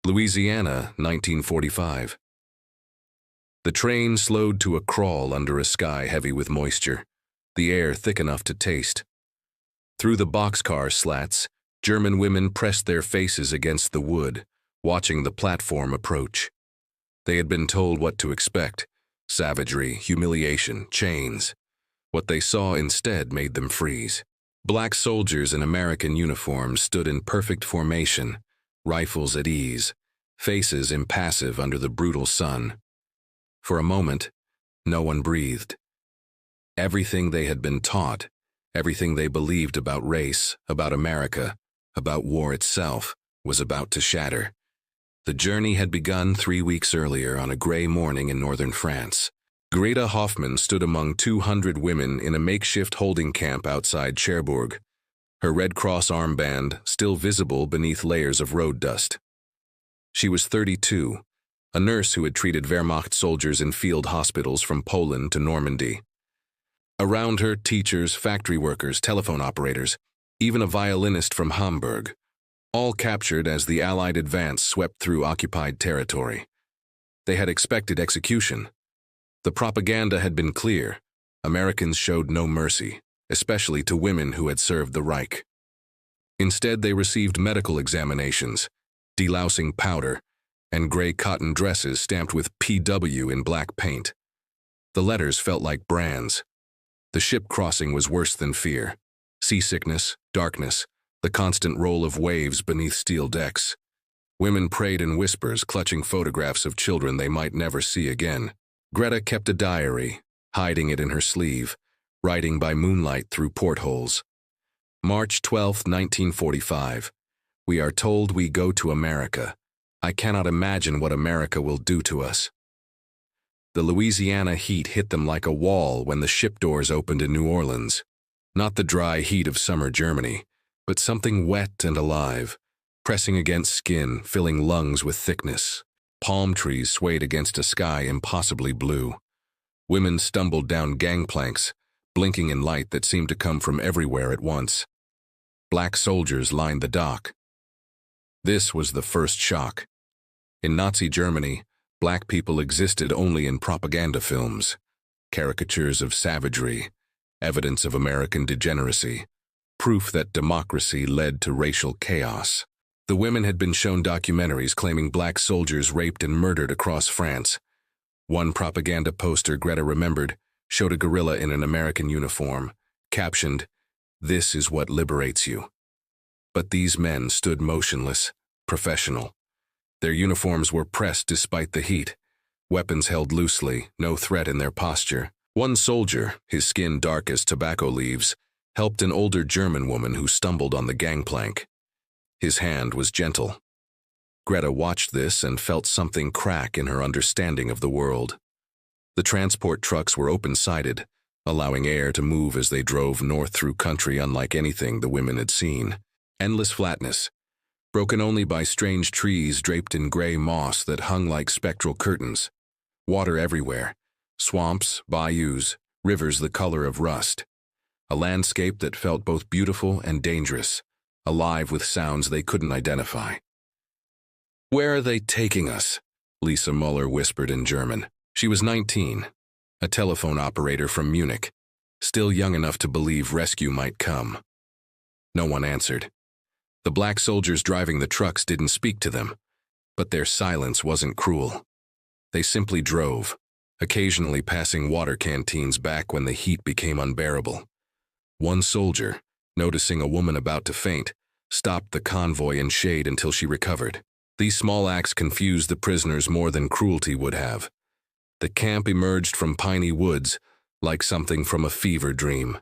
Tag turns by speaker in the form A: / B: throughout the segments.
A: Louisiana, 1945. The train slowed to a crawl under a sky heavy with moisture, the air thick enough to taste. Through the boxcar slats, German women pressed their faces against the wood, watching the platform approach. They had been told what to expect: savagery, humiliation, chains. What they saw instead made them freeze. Black soldiers in American uniforms stood in perfect formation, rifles at ease, faces impassive under the brutal sun. For a moment, no one breathed. Everything they had been taught, everything they believed about race, about America, about war itself, was about to shatter. The journey had begun 3 weeks earlier on a gray morning in northern France. Greta Hoffmann stood among 200 women in a makeshift holding camp outside Cherbourg, her Red Cross armband still visible beneath layers of road dust. She was 32, a nurse who had treated Wehrmacht soldiers in field hospitals from Poland to Normandy. Around her, teachers, factory workers, telephone operators, even a violinist from Hamburg, all captured as the Allied advance swept through occupied territory. They had expected execution. The propaganda had been clear. Americans showed no mercy, especially to women who had served the Reich. Instead, they received medical examinations, delousing powder, and gray cotton dresses stamped with PW in black paint. The letters felt like brands. The ship crossing was worse than fear. Seasickness, darkness, the constant roll of waves beneath steel decks. Women prayed in whispers, clutching photographs of children they might never see again. Greta kept a diary, hiding it in her sleeve, writing by moonlight through portholes. March 12, 1945. We are told we go to America. I cannot imagine what America will do to us. The Louisiana heat hit them like a wall when the ship doors opened in New Orleans. Not the dry heat of summer Germany, but something wet and alive, pressing against skin, filling lungs with thickness. Palm trees swayed against a sky impossibly blue. Women stumbled down gangplanks, blinking in light that seemed to come from everywhere at once. Black soldiers lined the dock. This was the first shock. In Nazi Germany, black people existed only in propaganda films, caricatures of savagery, evidence of American degeneracy, proof that democracy led to racial chaos. The women had been shown documentaries claiming black soldiers raped and murdered across France. One propaganda poster Greta remembered showed a gorilla in an American uniform, captioned, "This is what liberates you." But these men stood motionless, professional. Their uniforms were pressed despite the heat, weapons held loosely, no threat in their posture. One soldier, his skin dark as tobacco leaves, helped an older German woman who stumbled on the gangplank. His hand was gentle. Greta watched this and felt something crack in her understanding of the world. The transport trucks were open-sided, allowing air to move as they drove north through country unlike anything the women had seen. Endless flatness, broken only by strange trees draped in gray moss that hung like spectral curtains. Water everywhere, swamps, bayous, rivers the color of rust. A landscape that felt both beautiful and dangerous, alive with sounds they couldn't identify. "Where are they taking us?" Lisa Muller whispered in German. She was 19, a telephone operator from Munich, still young enough to believe rescue might come. No one answered. The black soldiers driving the trucks didn't speak to them, but their silence wasn't cruel. They simply drove, occasionally passing water canteens back when the heat became unbearable. One soldier, noticing a woman about to faint, stopped the convoy in shade until she recovered. These small acts confused the prisoners more than cruelty would have. The camp emerged from piney woods like something from a fever dream.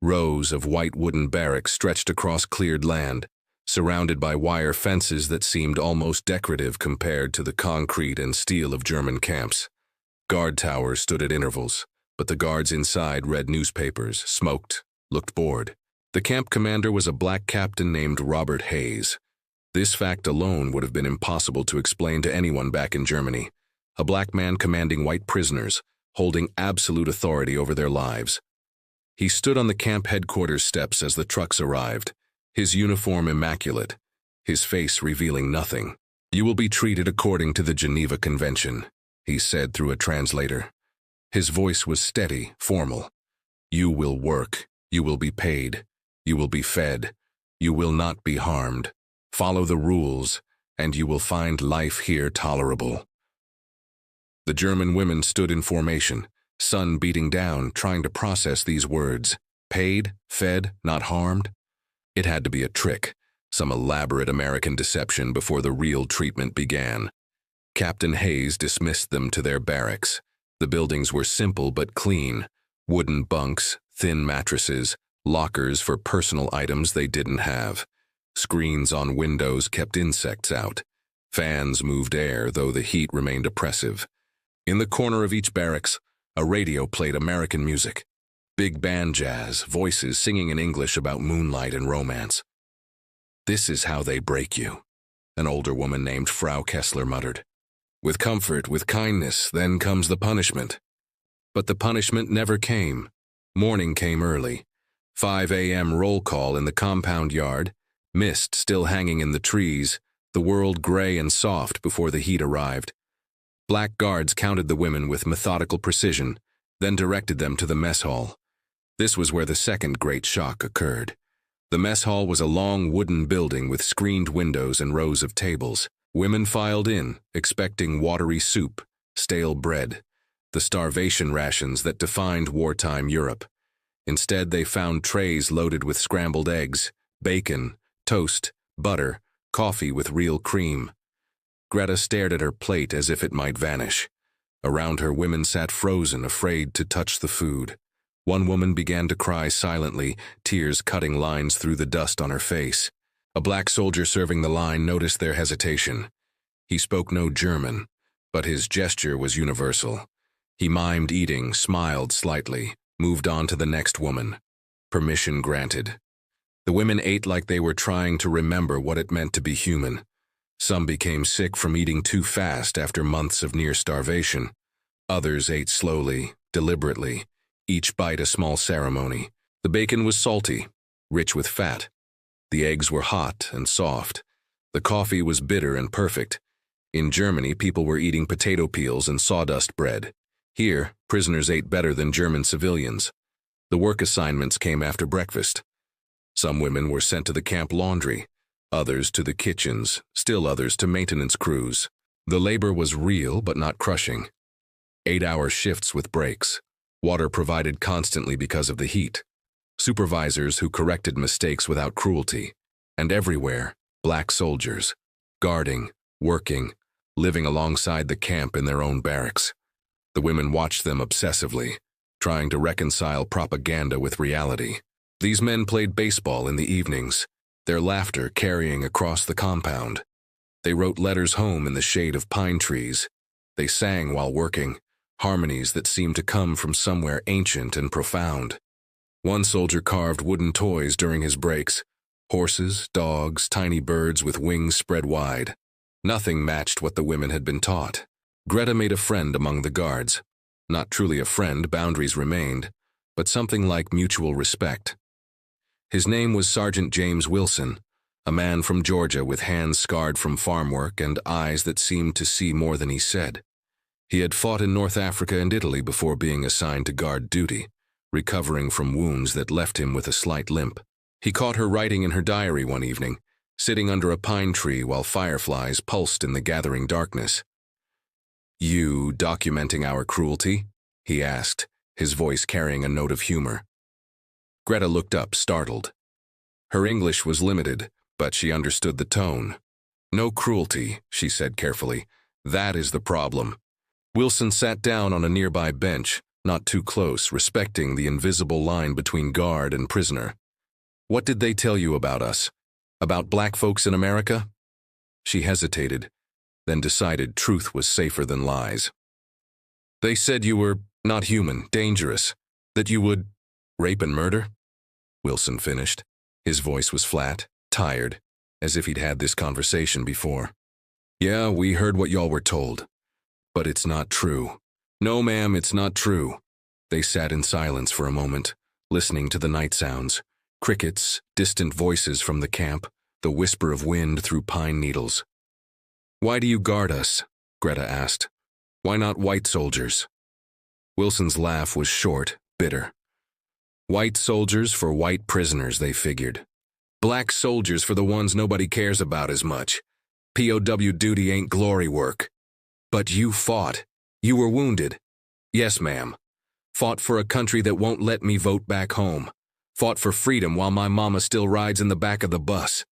A: Rows of white wooden barracks stretched across cleared land, surrounded by wire fences that seemed almost decorative compared to the concrete and steel of German camps. Guard towers stood at intervals, but the guards inside read newspapers, smoked, looked bored. The camp commander was a black captain named Robert Hayes. This fact alone would have been impossible to explain to anyone back in Germany. A black man commanding white prisoners, holding absolute authority over their lives. He stood on the camp headquarters steps as the trucks arrived, his uniform immaculate, his face revealing nothing. You will be treated according to the Geneva Convention, he said through a translator. His voice was steady, formal. You will work. You will be paid. You will be fed. You will not be harmed. Follow the rules, and you will find life here tolerable. The German women stood in formation, sun beating down, trying to process these words. Paid, fed, not harmed? It had to be a trick, some elaborate American deception before the real treatment began. Captain Hayes dismissed them to their barracks. The buildings were simple but clean. Wooden bunks, thin mattresses, lockers for personal items they didn't have. Screens on windows kept insects out. Fans moved air, though the heat remained oppressive. In the corner of each barracks, a radio played American music. Big band jazz, voices singing in English about moonlight and romance. This is how they break you, an older woman named Frau Kessler muttered. With comfort, with kindness, then comes the punishment. But the punishment never came. Morning came early. 5 a.m. roll call in the compound yard, mist still hanging in the trees, the world gray and soft before the heat arrived. Black guards counted the women with methodical precision, then directed them to the mess hall. This was where the second great shock occurred. The mess hall was a long wooden building with screened windows and rows of tables. Women filed in, expecting watery soup, stale bread, the starvation rations that defined wartime Europe. Instead, they found trays loaded with scrambled eggs, bacon, toast, butter, coffee with real cream. Greta stared at her plate as if it might vanish. Around her, women sat frozen, afraid to touch the food. One woman began to cry silently, tears cutting lines through the dust on her face. A black soldier serving the line noticed their hesitation. He spoke no German, but his gesture was universal. He mimed eating, smiled slightly, moved on to the next woman. Permission granted. The women ate like they were trying to remember what it meant to be human. Some became sick from eating too fast after months of near starvation. Others ate slowly, deliberately, each bite a small ceremony. The bacon was salty, rich with fat. The eggs were hot and soft. The coffee was bitter and perfect. In Germany, people were eating potato peels and sawdust bread. Here, prisoners ate better than German civilians. The work assignments came after breakfast. Some women were sent to the camp laundry, others to the kitchens, still others to maintenance crews. The labor was real but not crushing. 8-hour shifts with breaks. Water provided constantly because of the heat. Supervisors who corrected mistakes without cruelty. And everywhere, black soldiers, guarding, working, living alongside the camp in their own barracks. The women watched them obsessively, trying to reconcile propaganda with reality. These men played baseball in the evenings, their laughter carrying across the compound. They wrote letters home in the shade of pine trees. They sang while working, harmonies that seemed to come from somewhere ancient and profound. One soldier carved wooden toys during his breaks, horses, dogs, tiny birds with wings spread wide. Nothing matched what the women had been taught. Greta made a friend among the guards. Not truly a friend, boundaries remained, but something like mutual respect. His name was Sergeant James Wilson, a man from Georgia with hands scarred from farm work and eyes that seemed to see more than he said. He had fought in North Africa and Italy before being assigned to guard duty, recovering from wounds that left him with a slight limp. He caught her writing in her diary one evening, sitting under a pine tree while fireflies pulsed in the gathering darkness. "You documenting our cruelty?" he asked, his voice carrying a note of humor. Greta looked up, startled. Her English was limited, but she understood the tone. "No cruelty," she said carefully. "That is the problem." Wilson sat down on a nearby bench, not too close, respecting the invisible line between guard and prisoner. "What did they tell you about us? About black folks in America?" She hesitated, then decided truth was safer than lies. "They said you were not human, dangerous, that you would rape and murder?" Wilson finished. His voice was flat, tired, as if he'd had this conversation before. "Yeah, we heard what y'all were told. But it's not true." "No, ma'am, it's not true." They sat in silence for a moment, listening to the night sounds. Crickets, distant voices from the camp, the whisper of wind through pine needles. Why do you guard us? Greta asked. Why not white soldiers? Wilson's laugh was short, bitter. White soldiers for white prisoners, they figured. Black soldiers for the ones nobody cares about as much. POW duty ain't glory work. But you fought. You were wounded. Yes, ma'am. Fought for a country that won't let me vote back home. Fought for freedom while my mama still rides in the back of the bus.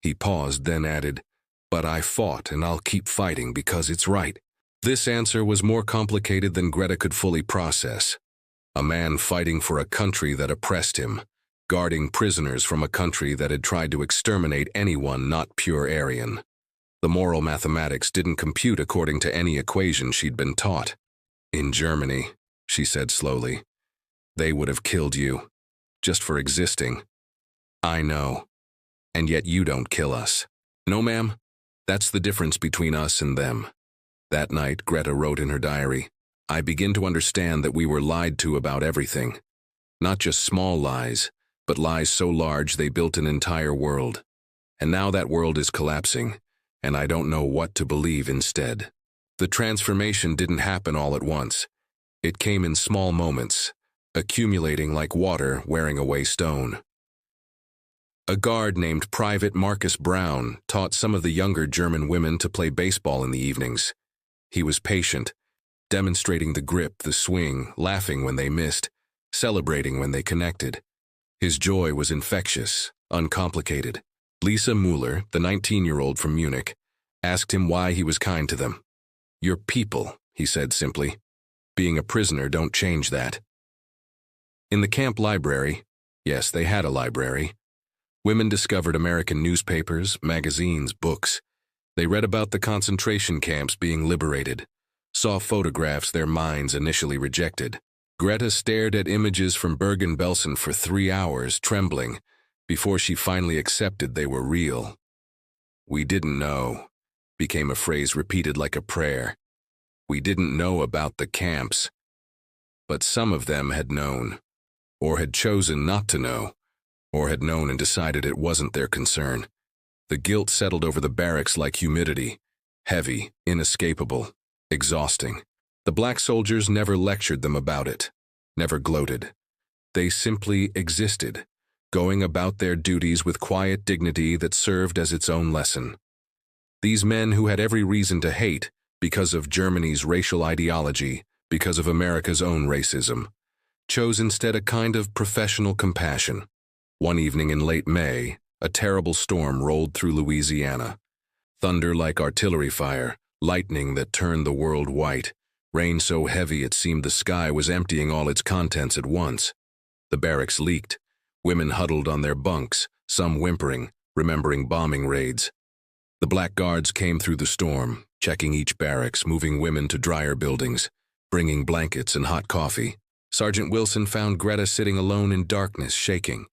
A: He paused, then added, but I fought and I'll keep fighting because it's right. This answer was more complicated than Greta could fully process. A man fighting for a country that oppressed him, guarding prisoners from a country that had tried to exterminate anyone not pure Aryan. The moral mathematics didn't compute according to any equation she'd been taught. In Germany, she said slowly, they would have killed you, just for existing. I know. And yet you don't kill us. No, ma'am. That's the difference between us and them. That night, Greta wrote in her diary, I begin to understand that we were lied to about everything. Not just small lies, but lies so large they built an entire world. And now that world is collapsing, and I don't know what to believe instead. The transformation didn't happen all at once. It came in small moments, accumulating like water wearing away stone. A guard named Private Marcus Brown taught some of the younger German women to play baseball in the evenings. He was patient, demonstrating the grip, the swing, laughing when they missed, celebrating when they connected. His joy was infectious, uncomplicated. Lisa Mueller, the 19-year-old from Munich, asked him why he was kind to them. You're people, he said simply. Being a prisoner don't change that. In the camp library, yes, they had a library, women discovered American newspapers, magazines, books. They read about the concentration camps being liberated, saw photographs their minds initially rejected. Greta stared at images from Bergen-Belsen for 3 hours, trembling, before she finally accepted they were real. We didn't know, became a phrase repeated like a prayer. We didn't know about the camps. But some of them had known, or had chosen not to know, or had known and decided it wasn't their concern. The guilt settled over the barracks like humidity, heavy, inescapable, exhausting. The black soldiers never lectured them about it, never gloated. They simply existed, going about their duties with quiet dignity that served as its own lesson. These men who had every reason to hate because of Germany's racial ideology, because of America's own racism, chose instead a kind of professional compassion. One evening in late May, a terrible storm rolled through Louisiana. Thunder like artillery fire, lightning that turned the world white, rain so heavy it seemed the sky was emptying all its contents at once. The barracks leaked. Women huddled on their bunks, some whimpering, remembering bombing raids. The black guards came through the storm, checking each barracks, moving women to drier buildings, bringing blankets and hot coffee. Sergeant Wilson found Greta sitting alone in darkness, shaking.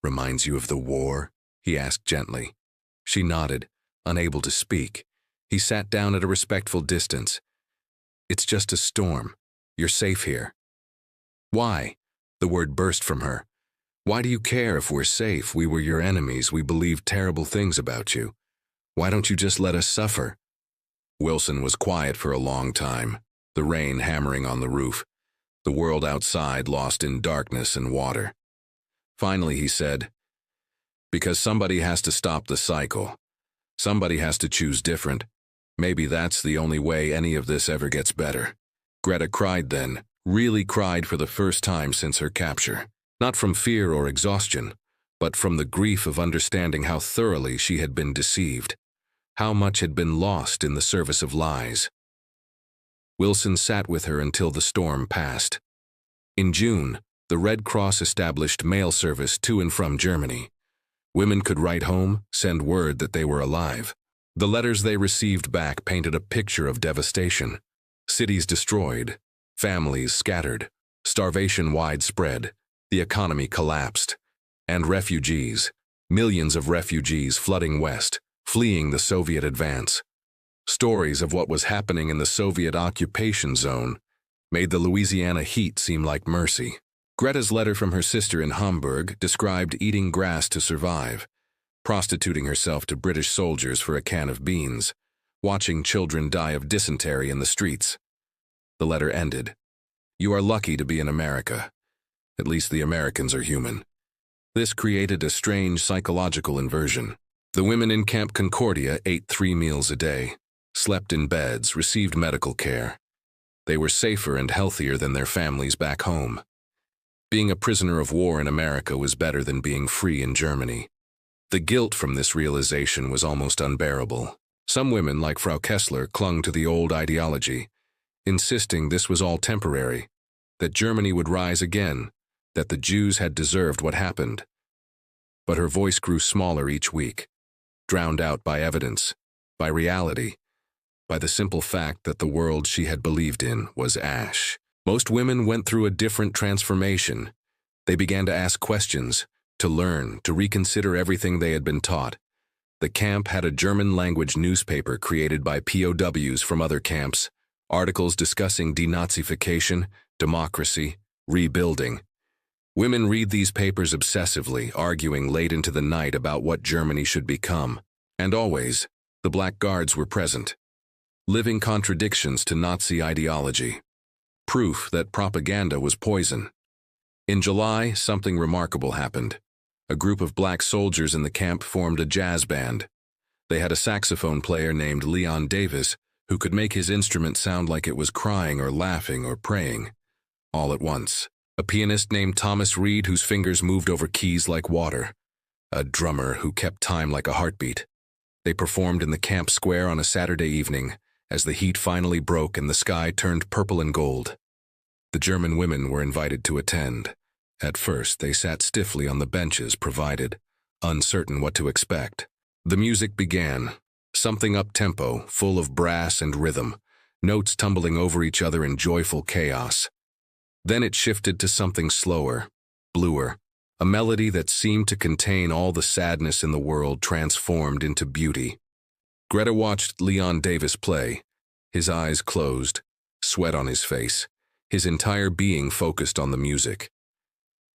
A: Reminds you of the war? He asked gently. She nodded, unable to speak. He sat down at a respectful distance. It's just a storm. You're safe here. Why? The word burst from her. Why do you care if we're safe? We were your enemies. We believed terrible things about you. Why don't you just let us suffer? Wilson was quiet for a long time, the rain hammering on the roof, the world outside lost in darkness and water. Finally, he said, because somebody has to stop the cycle. Somebody has to choose different. Maybe that's the only way any of this ever gets better. Greta cried then, really cried for the first time since her capture. Not from fear or exhaustion, but from the grief of understanding how thoroughly she had been deceived, how much had been lost in the service of lies. Wilson sat with her until the storm passed. In June, the Red Cross established mail service to and from Germany. Women could write home, send word that they were alive. The letters they received back painted a picture of devastation. Cities destroyed, families scattered, starvation widespread, the economy collapsed, and refugees, millions of refugees flooding west, fleeing the Soviet advance. Stories of what was happening in the Soviet occupation zone made the Louisiana heat seem like mercy. Greta's letter from her sister in Hamburg described eating grass to survive, prostituting herself to British soldiers for a can of beans, watching children die of dysentery in the streets. The letter ended. You are lucky to be in America. At least the Americans are human. This created a strange psychological inversion. The women in Camp Concordia ate 3 meals a day, slept in beds, received medical care. They were safer and healthier than their families back home. Being a prisoner of war in America was better than being free in Germany. The guilt from this realization was almost unbearable. Some women, like Frau Kessler, clung to the old ideology, insisting this was all temporary, that Germany would rise again, that the Jews had deserved what happened. But her voice grew smaller each week, drowned out by evidence, by reality, by the simple fact that the world she had believed in was ash. Most women went through a different transformation. They began to ask questions, to learn, to reconsider everything they had been taught. The camp had a German-language newspaper created by POWs from other camps, articles discussing denazification, democracy, rebuilding. Women read these papers obsessively, arguing late into the night about what Germany should become. And always, the Black Guards were present. Living contradictions to Nazi ideology. Proof that propaganda was poison. In July, something remarkable happened. A group of black soldiers in the camp formed a jazz band. They had a saxophone player named Leon Davis who could make his instrument sound like it was crying or laughing or praying, all at once. A pianist named Thomas Reed whose fingers moved over keys like water. A drummer who kept time like a heartbeat. They performed in the camp square on a Saturday evening, as the heat finally broke and the sky turned purple and gold. The German women were invited to attend. At first, they sat stiffly on the benches provided, uncertain what to expect. The music began, something up-tempo, full of brass and rhythm, notes tumbling over each other in joyful chaos. Then it shifted to something slower, bluer, a melody that seemed to contain all the sadness in the world transformed into beauty. Greta watched Leon Davis play, his eyes closed, sweat on his face, his entire being focused on the music.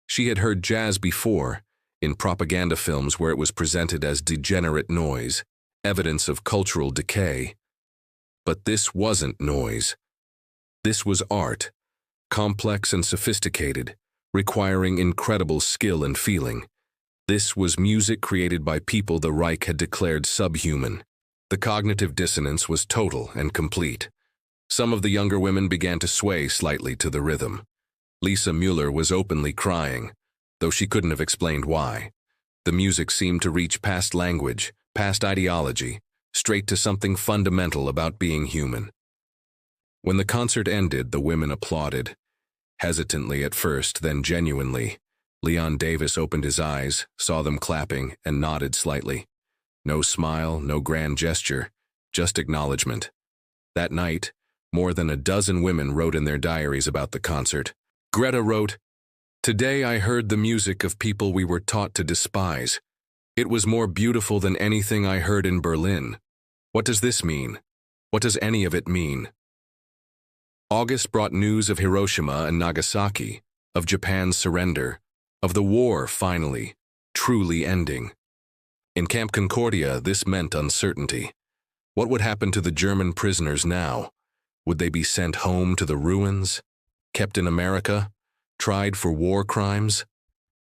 A: She had heard jazz before, in propaganda films where it was presented as degenerate noise, evidence of cultural decay. But this wasn't noise. This was art, complex and sophisticated, requiring incredible skill and feeling. This was music created by people the Reich had declared subhuman. The cognitive dissonance was total and complete. Some of the younger women began to sway slightly to the rhythm. Lisa Mueller was openly crying, though she couldn't have explained why. The music seemed to reach past language, past ideology, straight to something fundamental about being human. When the concert ended, the women applauded. Hesitantly at first, then genuinely. Leon Davis opened his eyes, saw them clapping, and nodded slightly. No smile, no grand gesture, just acknowledgement. That night, more than a dozen women wrote in their diaries about the concert. Greta wrote, "Today I heard the music of people we were taught to despise. It was more beautiful than anything I heard in Berlin. What does this mean? What does any of it mean?" August brought news of Hiroshima and Nagasaki, of Japan's surrender, of the war finally, truly ending. In Camp Concordia, this meant uncertainty. What would happen to the German prisoners now? Would they be sent home to the ruins? Kept in America? Tried for war crimes?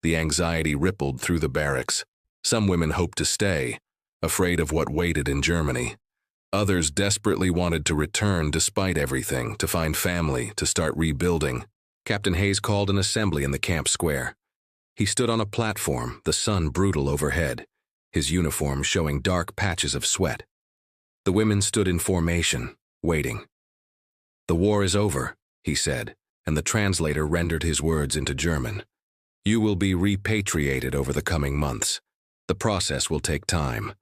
A: The anxiety rippled through the barracks. Some women hoped to stay, afraid of what waited in Germany. Others desperately wanted to return despite everything, to find family, to start rebuilding. Captain Hayes called an assembly in the camp square. He stood on a platform, the sun brutal overhead, his uniform showing dark patches of sweat. The women stood in formation, waiting. "The war is over," he said, and the translator rendered his words into German. "You will be repatriated over the coming months. The process will take time.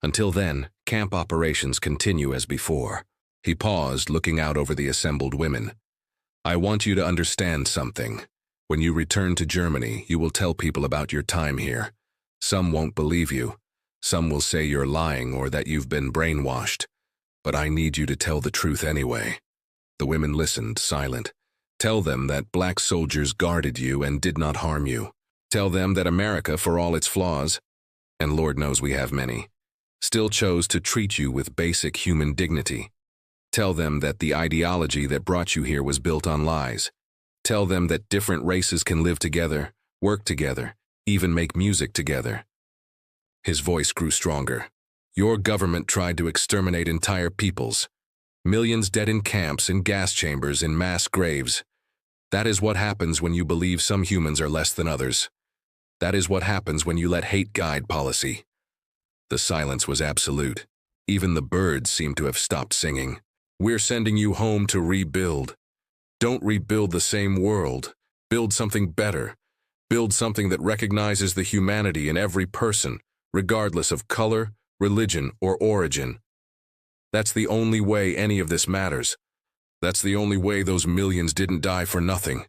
A: Until then, camp operations continue as before." He paused, looking out over the assembled women. "I want you to understand something. When you return to Germany, you will tell people about your time here. Some won't believe you. Some will say you're lying or that you've been brainwashed. But I need you to tell the truth anyway." The women listened, silent. "Tell them that black soldiers guarded you and did not harm you. Tell them that America, for all its flaws, and Lord knows we have many, still chose to treat you with basic human dignity. Tell them that the ideology that brought you here was built on lies. Tell them that different races can live together, work together, even make music together. His voice grew stronger. Your government tried to exterminate entire peoples. Millions dead in camps, in gas chambers, in mass graves. That is what happens when you believe some humans are less than others. That is what happens when you let hate guide policy. The silence was absolute. Even the birds seemed to have stopped singing. We're sending you home to rebuild. Don't rebuild the same world. Build something better. Build something that recognizes the humanity in every person, regardless of color, religion, or origin. That's the only way any of this matters. That's the only way those millions didn't die for nothing.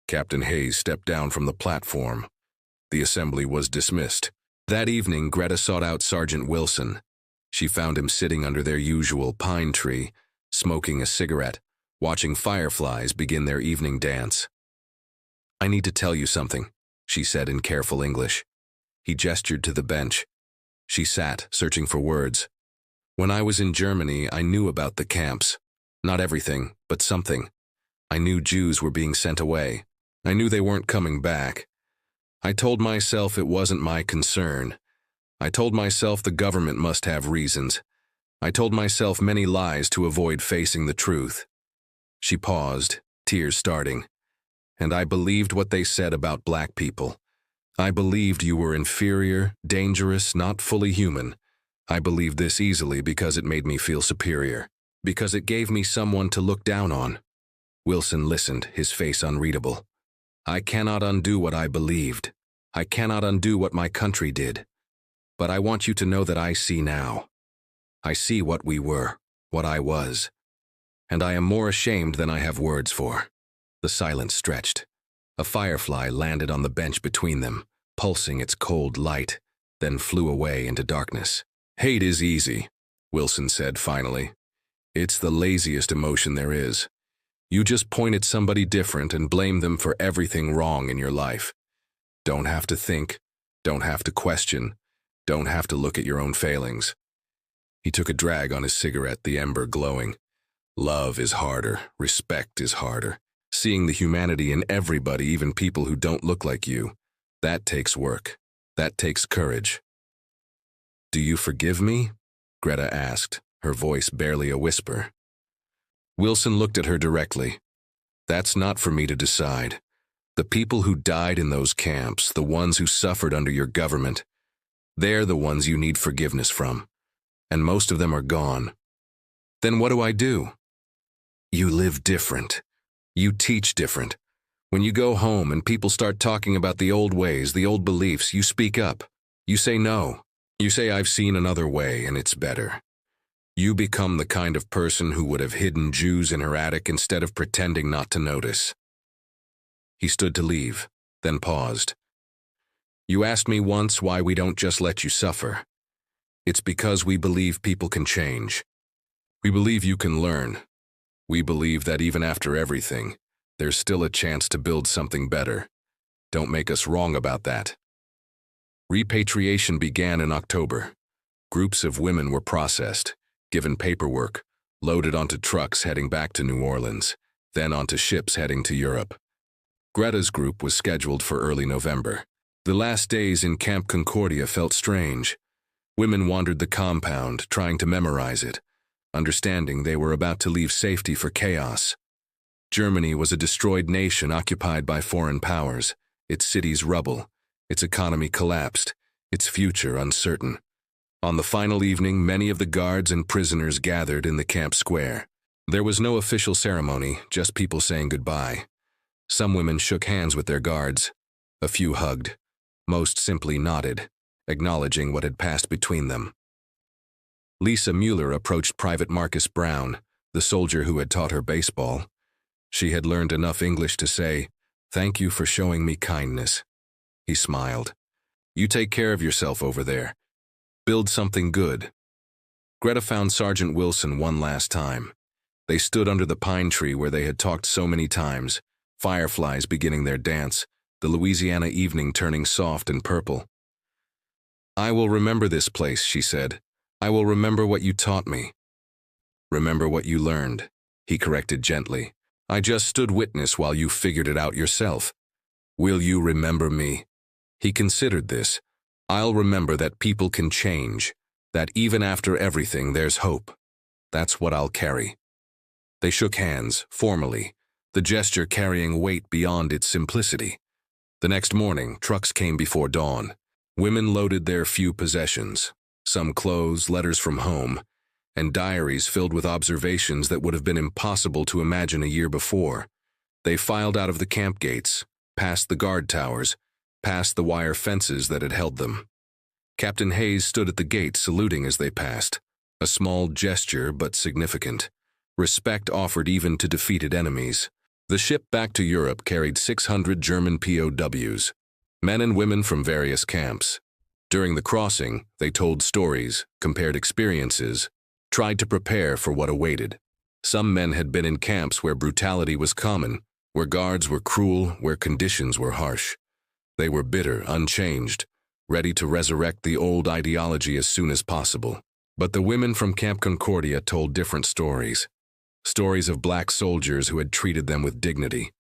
A: Captain Hayes stepped down from the platform. The assembly was dismissed. That evening, Greta sought out Sergeant Wilson. She found him sitting under their usual pine tree, smoking a cigarette, watching fireflies begin their evening dance. "I need to tell you something," she said in careful English. He gestured to the bench. She sat, searching for words. "When I was in Germany, I knew about the camps. Not everything, but something. I knew Jews were being sent away. I knew they weren't coming back. I told myself it wasn't my concern. I told myself the government must have reasons. I told myself many lies to avoid facing the truth." She paused, tears starting. "And I believed what they said about black people. I believed you were inferior, dangerous, not fully human. I believed this easily because it made me feel superior, because it gave me someone to look down on." Wilson listened, his face unreadable. "I cannot undo what I believed. I cannot undo what my country did. But I want you to know that I see now. I see what we were, what I was. And I am more ashamed than I have words for." The silence stretched. A firefly landed on the bench between them, pulsing its cold light, then flew away into darkness. "Hate is easy," Wilson said finally. "It's the laziest emotion there is. You just point at somebody different and blame them for everything wrong in your life. Don't have to think, don't have to question, don't have to look at your own failings." He took a drag on his cigarette, the ember glowing. "Love is harder, respect is harder. Seeing the humanity in everybody, even people who don't look like you, that takes work. That takes courage." "Do you forgive me?" Greta asked, her voice barely a whisper. Wilson looked at her directly. "That's not for me to decide. The people who died in those camps, the ones who suffered under your government, they're the ones you need forgiveness from. And most of them are gone. Then what do I do?" "You live different. You teach different. When you go home and people start talking about the old ways, the old beliefs, you speak up. You say no. You say I've seen another way and it's better. You become the kind of person who would have hidden Jews in her attic instead of pretending not to notice." He stood to leave, then paused. "You asked me once why we don't just let you suffer. It's because we believe people can change. We believe you can learn. We believe that even after everything, there's still a chance to build something better. Don't make us wrong about that." Repatriation began in October. Groups of women were processed, given paperwork, loaded onto trucks heading back to New Orleans, then onto ships heading to Europe. Greta's group was scheduled for early November. The last days in Camp Concordia felt strange. Women wandered the compound, trying to memorize it, understanding they were about to leave safety for chaos. Germany was a destroyed nation occupied by foreign powers, its cities rubble, its economy collapsed, its future uncertain. On the final evening, many of the guards and prisoners gathered in the camp square. There was no official ceremony, just people saying goodbye. Some women shook hands with their guards. A few hugged. Most simply nodded, acknowledging what had passed between them. Lisa Mueller approached Private Marcus Brown, the soldier who had taught her baseball. She had learned enough English to say, "Thank you for showing me kindness." He smiled. "You take care of yourself over there. Build something good." Greta found Sergeant Wilson one last time. They stood under the pine tree where they had talked so many times, fireflies beginning their dance, the Louisiana evening turning soft and purple. "I will remember this place," she said. I will remember what you taught me. Remember what you learned, he corrected gently. I just stood witness while you figured it out yourself. Will you remember me? He considered this. I'll remember that people can change, that even after everything there's hope. That's what I'll carry. They shook hands, formally, the gesture carrying weight beyond its simplicity. The next morning, trucks came before dawn. Women loaded their few possessions, some clothes, letters from home, and diaries filled with observations that would have been impossible to imagine a year before. They filed out of the camp gates, past the guard towers, past the wire fences that had held them. Captain Hayes stood at the gate saluting as they passed, a small gesture but significant. Respect offered even to defeated enemies. The ship back to Europe carried 600 German POWs, men and women from various camps. During the crossing, they told stories, compared experiences, tried to prepare for what awaited. Some men had been in camps where brutality was common, where guards were cruel, where conditions were harsh. They were bitter, unchanged, ready to resurrect the old ideology as soon as possible. But the women from Camp Concordia told different stories. Stories of black soldiers who had treated them with dignity.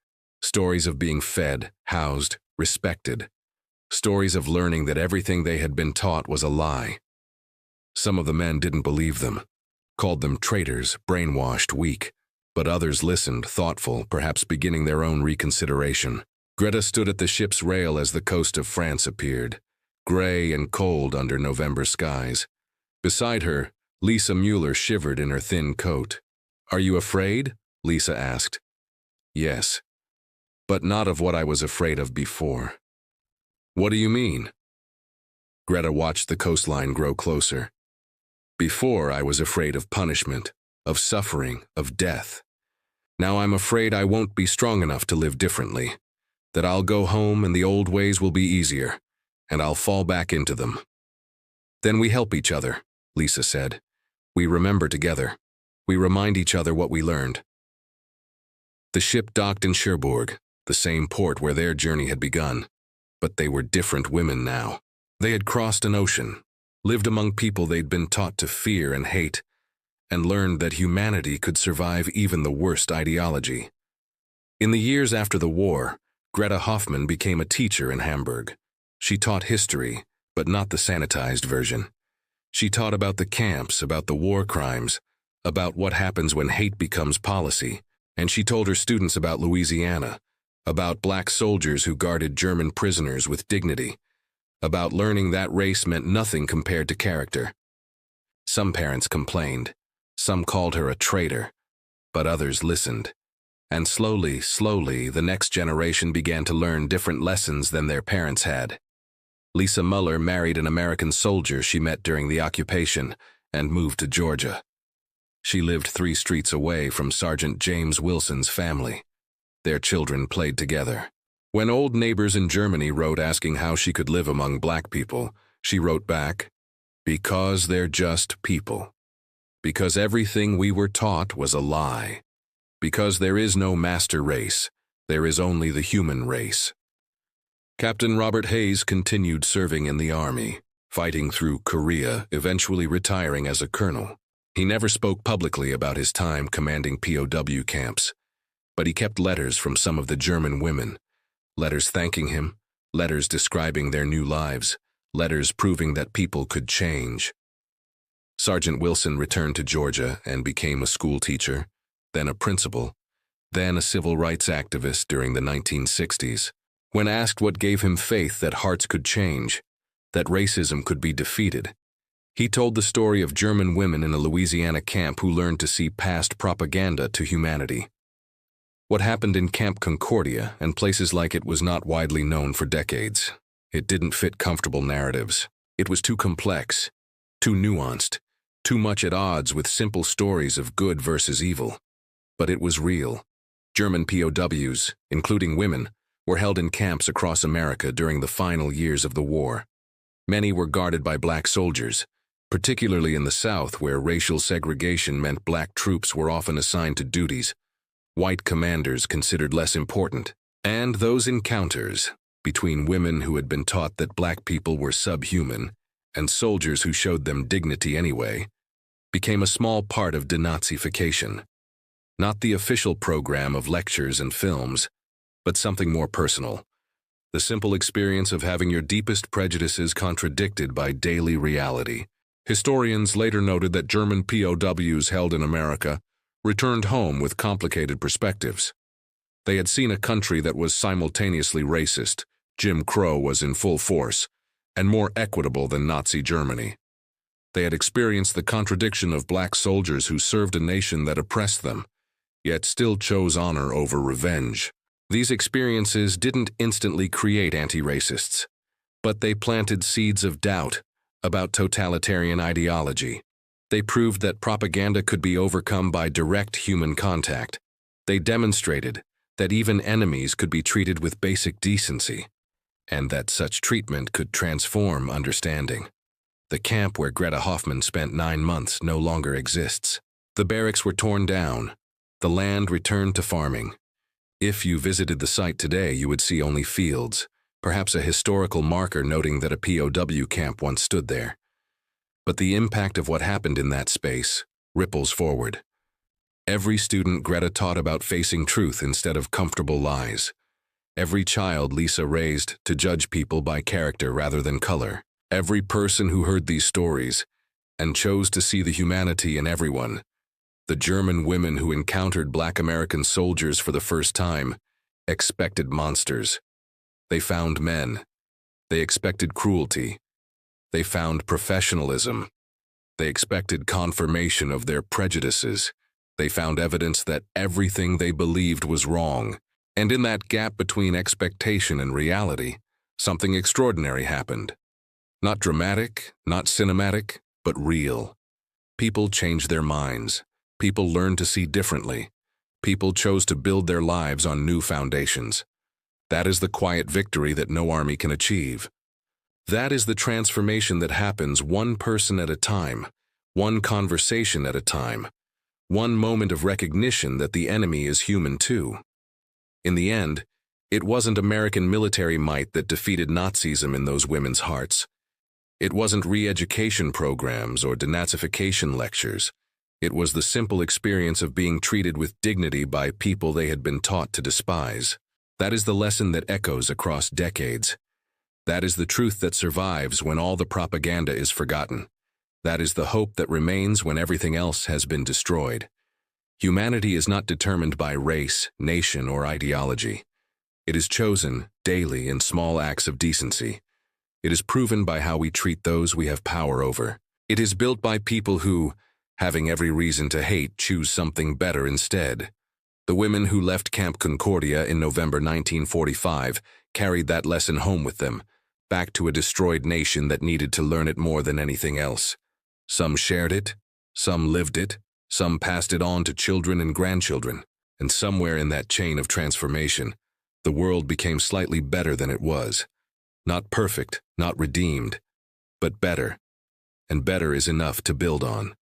A: Stories of being fed, housed, respected. Stories of learning that everything they had been taught was a lie. Some of the men didn't believe them, called them traitors, brainwashed, weak. But others listened, thoughtful, perhaps beginning their own reconsideration. Greta stood at the ship's rail as the coast of France appeared, gray and cold under November skies. Beside her, Lisa Mueller shivered in her thin coat. Are you afraid? Lisa asked. Yes, but not of what I was afraid of before. What do you mean? Greta watched the coastline grow closer. Before, I was afraid of punishment, of suffering, of death. Now I'm afraid I won't be strong enough to live differently, that I'll go home and the old ways will be easier, and I'll fall back into them. Then we help each other, Lisa said. We remember together. We remind each other what we learned. The ship docked in Cherbourg, the same port where their journey had begun. But they were different women now. They had crossed an ocean, lived among people they'd been taught to fear and hate, and learned that humanity could survive even the worst ideology. In the years after the war, Greta Hoffmann became a teacher in Hamburg. She taught history, but not the sanitized version. She taught about the camps, about the war crimes, about what happens when hate becomes policy, and she told her students about Louisiana, about black soldiers who guarded German prisoners with dignity, about learning that race meant nothing compared to character. Some parents complained, some called her a traitor, but others listened. And slowly, the next generation began to learn different lessons than their parents had. Lisa Mueller married an American soldier she met during the occupation and moved to Georgia. She lived 3 streets away from Sergeant James Wilson's family. Their children played together. When old neighbors in Germany wrote asking how she could live among black people, she wrote back, "Because they're just people. Because everything we were taught was a lie. Because there is no master race, there is only the human race." Captain Robert Hayes continued serving in the Army, fighting through Korea, eventually retiring as a colonel. He never spoke publicly about his time commanding POW camps, but he kept letters from some of the German women, letters thanking him, letters describing their new lives, letters proving that people could change. Sergeant Wilson returned to Georgia and became a school teacher, then a principal, then a civil rights activist during the 1960s. When asked what gave him faith that hearts could change, that racism could be defeated, he told the story of German women in a Louisiana camp who learned to see past propaganda to humanity. What happened in Camp Concordia and places like it was not widely known for decades. It didn't fit comfortable narratives. It was too complex, too nuanced, too much at odds with simple stories of good versus evil. But it was real. German POWs, including women, were held in camps across America during the final years of the war. Many were guarded by black soldiers, particularly in the South where racial segregation meant black troops were often assigned to duties white commanders considered less important. And those encounters between women who had been taught that black people were subhuman and soldiers who showed them dignity anyway, became a small part of denazification. Not the official program of lectures and films, but something more personal. The simple experience of having your deepest prejudices contradicted by daily reality. Historians later noted that German POWs held in America returned home with complicated perspectives. They had seen a country that was simultaneously racist, Jim Crow was in full force, and more equitable than Nazi Germany. They had experienced the contradiction of black soldiers who served a nation that oppressed them, yet still chose honor over revenge. These experiences didn't instantly create anti-racists, but they planted seeds of doubt about totalitarian ideology. They proved that propaganda could be overcome by direct human contact. They demonstrated that even enemies could be treated with basic decency, and that such treatment could transform understanding. The camp where Greta Hoffman spent 9 months no longer exists. The barracks were torn down. The land returned to farming. If you visited the site today, you would see only fields, perhaps a historical marker noting that a POW camp once stood there. But the impact of what happened in that space ripples forward. Every student Greta taught about facing truth instead of comfortable lies. Every child Lisa raised to judge people by character rather than color. Every person who heard these stories and chose to see the humanity in everyone. The German women who encountered Black American soldiers for the first time expected monsters. They found men. They expected cruelty. They found professionalism. They expected confirmation of their prejudices. They found evidence that everything they believed was wrong. And in that gap between expectation and reality, something extraordinary happened. Not dramatic, not cinematic, but real. People changed their minds. People learned to see differently. People chose to build their lives on new foundations. That is the quiet victory that no army can achieve. That is the transformation that happens one person at a time, one conversation at a time, one moment of recognition that the enemy is human too. In the end, it wasn't American military might that defeated Nazism in those women's hearts. It wasn't re-education programs or denazification lectures. It was the simple experience of being treated with dignity by people they had been taught to despise. That is the lesson that echoes across decades. That is the truth that survives when all the propaganda is forgotten. That is the hope that remains when everything else has been destroyed. Humanity is not determined by race, nation, or ideology. It is chosen daily in small acts of decency. It is proven by how we treat those we have power over. It is built by people who, having every reason to hate, choose something better instead. The women who left Camp Concordia in November 1945 carried that lesson home with them, back to a destroyed nation that needed to learn it more than anything else. Some shared it, some lived it, some passed it on to children and grandchildren, and somewhere in that chain of transformation, the world became slightly better than it was. Not perfect, not redeemed, but better, and better is enough to build on.